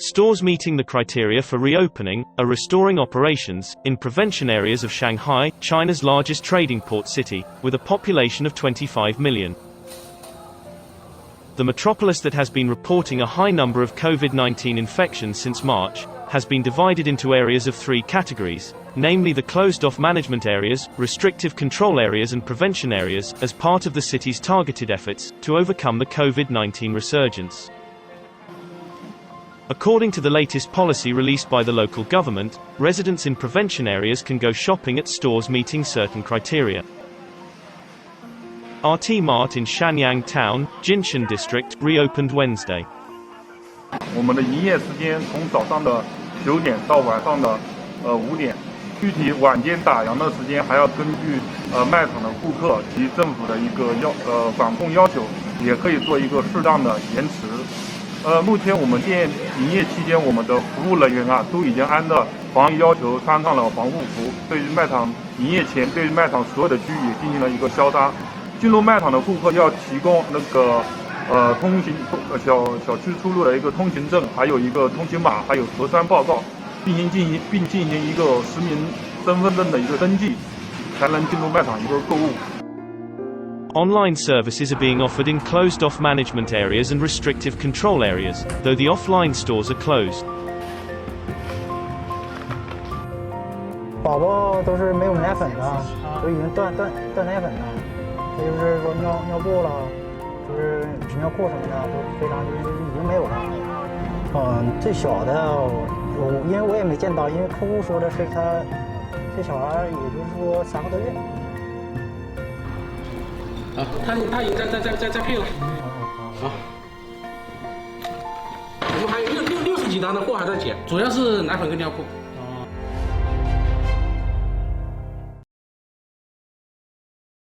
Stores meeting the criteria for reopening are restoring operations in prevention areas of Shanghai, China's largest trading port city, with a population of 25 million. The metropolis that has been reporting a high number of COVID-19 infections since March has been divided into areas of three categories, namely the closed-off management areas, restrictive control areas and prevention areas, as part of the city's targeted efforts to overcome the COVID-19 resurgence. According to the latest policy released by the local government, residents in prevention areas can go shopping at stores meeting certain criteria. RT Mart in Shanyang Town, Jinshan District, reopened Wednesday. 我们的营业时间从早上的9点到晚上的5点，具体晚间打烊的时间还要根据卖场的顾客及政府的一个管控要求，也可以做一个适当的延迟。目前我们店营业期间，我们的服务人员都已经按照防疫要求穿上了防护服，对于卖场营业前对于卖场所有的区域进行了一个消杀。进入卖场的顾客要提供那个通行小区出入的一个通行证，还有一个通行码，还有核酸报告，并进行一个实名身份证的一个登记，才能进入卖场一个购物。Online services are being offered in closed-off management areas and restrictive control areas, though the offline stores are closed. 宝宝都是没有奶粉的，都已经断奶粉了，这就是说尿布了，就是纸尿裤什么的都非常就是已经没有了。最小的因为我也没见到，因为客户说的是他这小孩也就是说3个多月。他已经在配了。好，我们还有60几单的货还在捡，主要是奶粉跟尿裤。